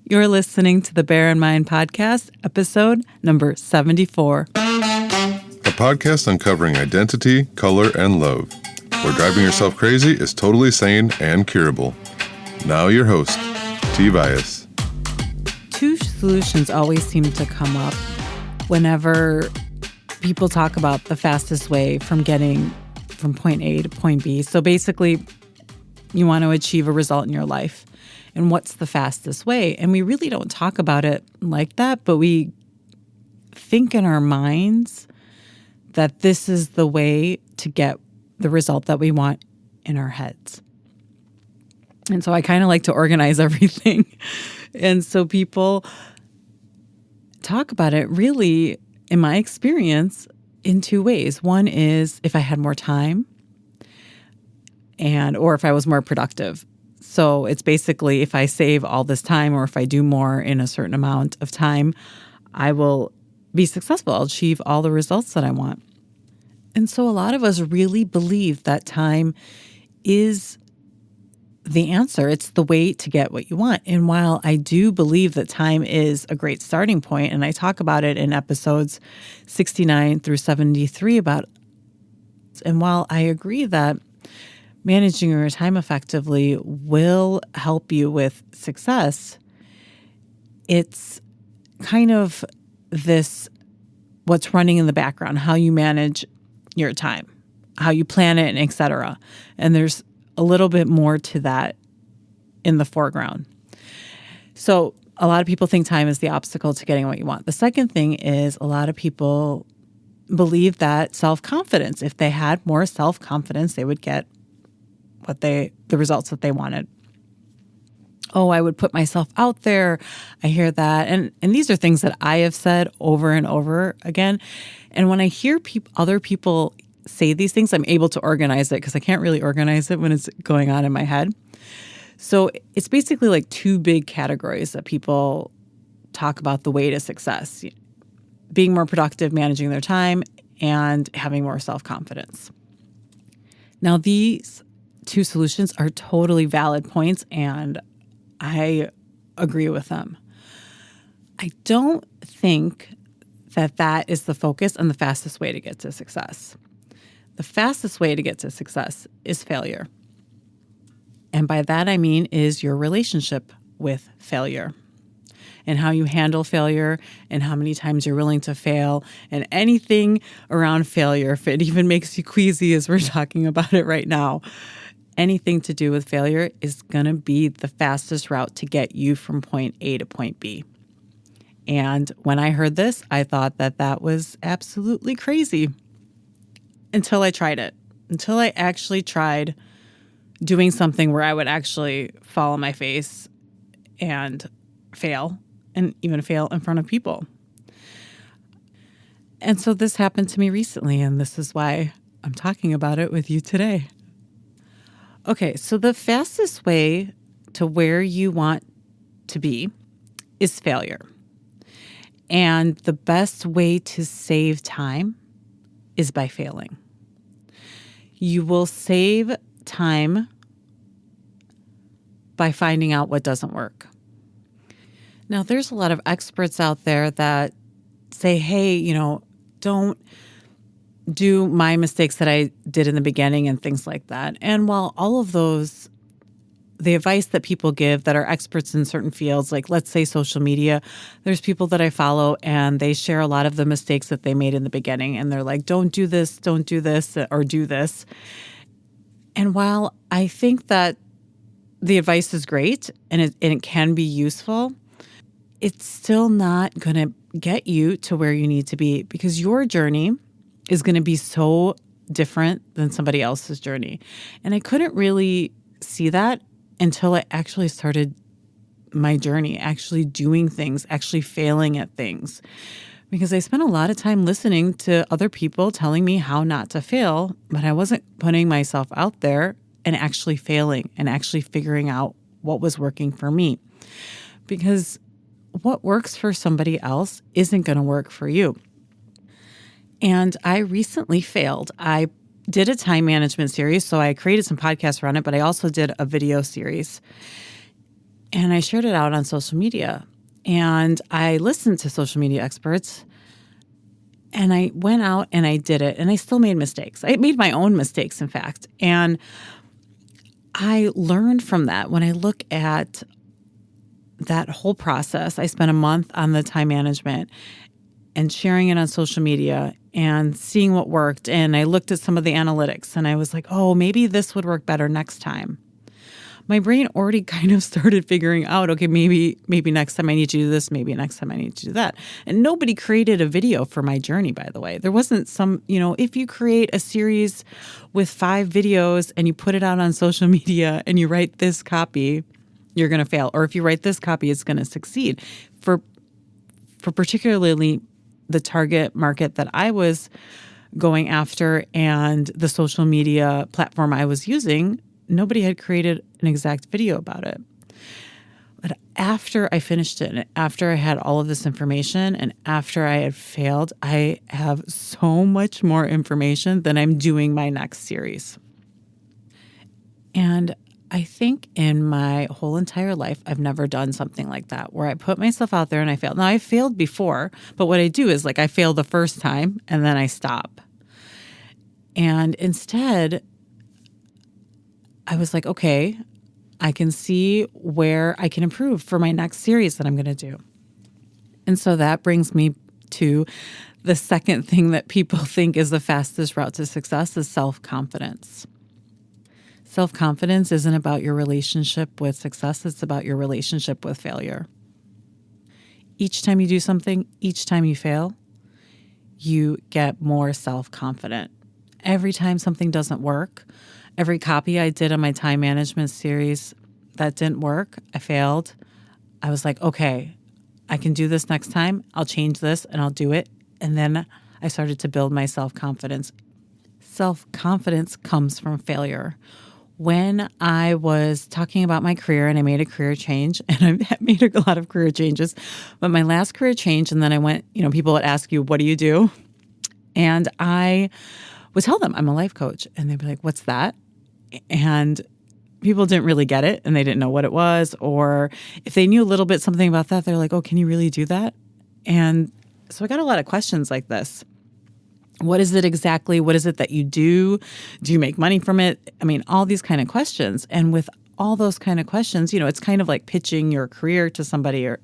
You're listening to the Bear in Mind podcast, episode number 74. A podcast uncovering identity, color, and love, where driving yourself crazy is totally sane and curable. Now your host, T. Bias. Two solutions always seem to come up whenever people talk about the fastest way from getting from point A to point B. So basically, you want to achieve a result in your life. And what's the fastest way? And we really don't talk about it like that, but we think in our minds that this is the way to get the result that we want in our heads. And so I kind of like to organize everything. And so people talk about it really, in my experience, in two ways. One is if I had more time or if I was more productive. So it's basically if I save all this time or if I do more in a certain amount of time, I will be successful. I'll achieve all the results that I want. And so a lot of us really believe that time is the answer. It's the way to get what you want. And while I do believe that time is a great starting point, and I talk about it in episodes 69 through 73 and while I agree that managing your time effectively will help you with success, it's kind of what's running in the background, how you manage your time, how you plan it, and et cetera. And there's a little bit more to that in the foreground. So a lot of people think time is the obstacle to getting what you want. The second thing is a lot of people believe that self-confidence, if they had more self-confidence, they would get the results that they wanted. Oh, I would put myself out there. I hear that. And these are things that I have said over and over again. And when I hear other people say these things, I'm able to organize it because I can't really organize it when it's going on in my head. So it's basically like two big categories that people talk about the way to success: being more productive, managing their time, and having more self-confidence. Now, these two solutions are totally valid points, and I agree with them. I don't think that is the focus and the fastest way to get to success. The fastest way to get to success is failure. And by that I mean is your relationship with failure and how you handle failure and how many times you're willing to fail and anything around failure, if it even makes you queasy as we're talking about it right now. Anything to do with failure is going to be the fastest route to get you from point A to point B. And when I heard this, I thought that was absolutely crazy until I tried it, until I actually tried doing something where I would actually fall on my face and fail, and even fail in front of people. And so this happened to me recently, and this is why I'm talking about it with you today. Okay, so the fastest way to where you want to be is failure. And the best way to save time is by failing. You will save time by finding out what doesn't work. Now, there's a lot of experts out there that say, hey, don't do my mistakes that I did in the beginning and things like that. And while all of those, the advice that people give that are experts in certain fields, like let's say social media, there's people that I follow and they share a lot of the mistakes that they made in the beginning. And they're like, don't do this, or do this. And while I think that the advice is great and it can be useful, it's still not going to get you to where you need to be because your journey is going to be so different than somebody else's journey. And I couldn't really see that until I actually started my journey, actually doing things, actually failing at things. Because I spent a lot of time listening to other people telling me how not to fail, but I wasn't putting myself out there and actually failing and actually figuring out what was working for me. Because what works for somebody else isn't going to work for you. And I recently failed. I did a time management series, so I created some podcasts around it, but I also did a video series. And I shared it out on social media. And I listened to social media experts. And I went out and I did it. And I still made mistakes. I made my own mistakes, in fact. And I learned from that. When I look at that whole process, I spent a month on the time management and sharing it on social media and seeing what worked. And I looked at some of the analytics and I was like, oh, maybe this would work better next time. My brain already kind of started figuring out, okay, maybe next time I need to do this, maybe next time I need to do that. And nobody created a video for my journey, by the way. There wasn't some, if you create a series with 5 videos and you put it out on social media and you write this copy, you're going to fail. Or if you write this copy, it's going to succeed. For particularly the target market that I was going after and the social media platform I was using, nobody had created an exact video about it. But after I finished it, and after I had all of this information, and after I had failed, I have so much more information than I'm doing my next series. And I think in my whole entire life, I've never done something like that, where I put myself out there and I failed. Now, I failed before, but what I do is I fail the first time and then I stop. And instead, I was like, okay, I can see where I can improve for my next series that I'm going to do. And so that brings me to the second thing that people think is the fastest route to success is self-confidence. Self-confidence isn't about your relationship with success. It's about your relationship with failure. Each time you do something, each time you fail, you get more self-confident. Every time something doesn't work, every copy I did on my time management series that didn't work, I failed. I was like, okay, I can do this next time. I'll change this and I'll do it. And then I started to build my self-confidence. Self-confidence comes from failure. When I was talking about my career and I made a career change, and I made a lot of career changes, but my last career change, and then I went, people would ask you, what do you do? And I would tell them I'm a life coach. And they'd be like, what's that? And people didn't really get it and they didn't know what it was. Or if they knew a little bit something about that, they're like, oh, can you really do that? And so I got a lot of questions like this. What is it exactly? What is it that you do? Do you make money from it? I mean, all these kind of questions. And with all those kind of questions, it's kind of like pitching your career to somebody or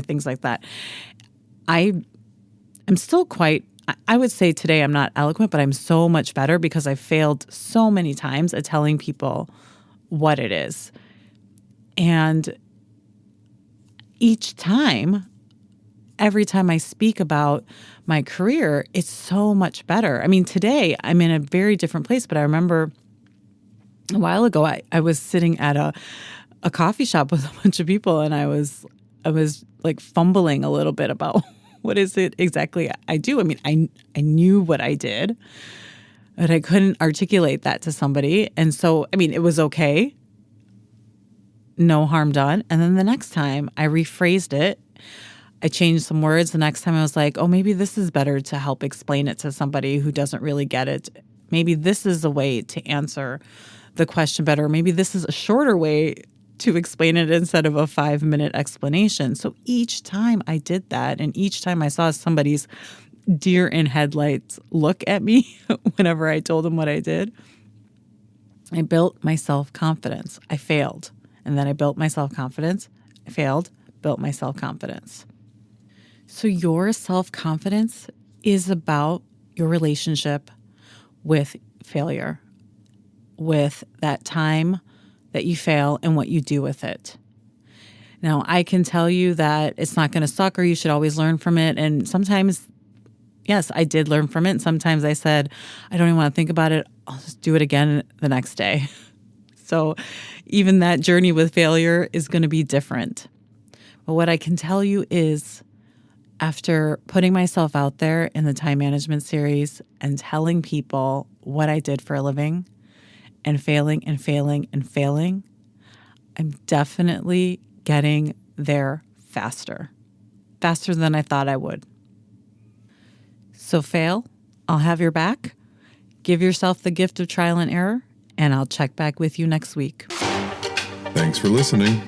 things like that. I am still I would say today I'm not eloquent, but I'm so much better because I've failed so many times at telling people what it is. And every time I speak about my career, it's so much better. I mean, today I'm in a very different place, but I remember a while ago, I was sitting at a coffee shop with a bunch of people and I was like fumbling a little bit about what is it exactly I do. I mean, I knew what I did, but I couldn't articulate that to somebody. And so, I mean, it was okay. No harm done. And then the next time I rephrased it, I changed some words. The next time I was like, oh, maybe this is better to help explain it to somebody who doesn't really get it. Maybe this is a way to answer the question better. Maybe this is a shorter way to explain it instead of a 5-minute explanation. So each time I did that, and each time I saw somebody's deer in headlights look at me whenever I told them what I did, I built my self-confidence. I failed. And then I built my self-confidence. I failed, built my self-confidence. So your self-confidence is about your relationship with failure, with that time that you fail and what you do with it. Now, I can tell you that it's not going to suck or you should always learn from it. And sometimes, yes, I did learn from it. And sometimes I said, I don't even want to think about it. I'll just do it again the next day. So even that journey with failure is going to be different. But what I can tell you is after putting myself out there in the time management series and telling people what I did for a living and failing and failing and failing, I'm definitely getting there faster than I thought I would. So fail, I'll have your back. Give yourself the gift of trial and error, and I'll check back with you next week. Thanks for listening.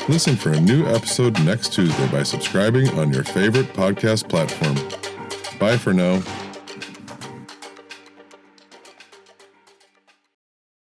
Listen for a new episode next Tuesday by subscribing on your favorite podcast platform. Bye for now.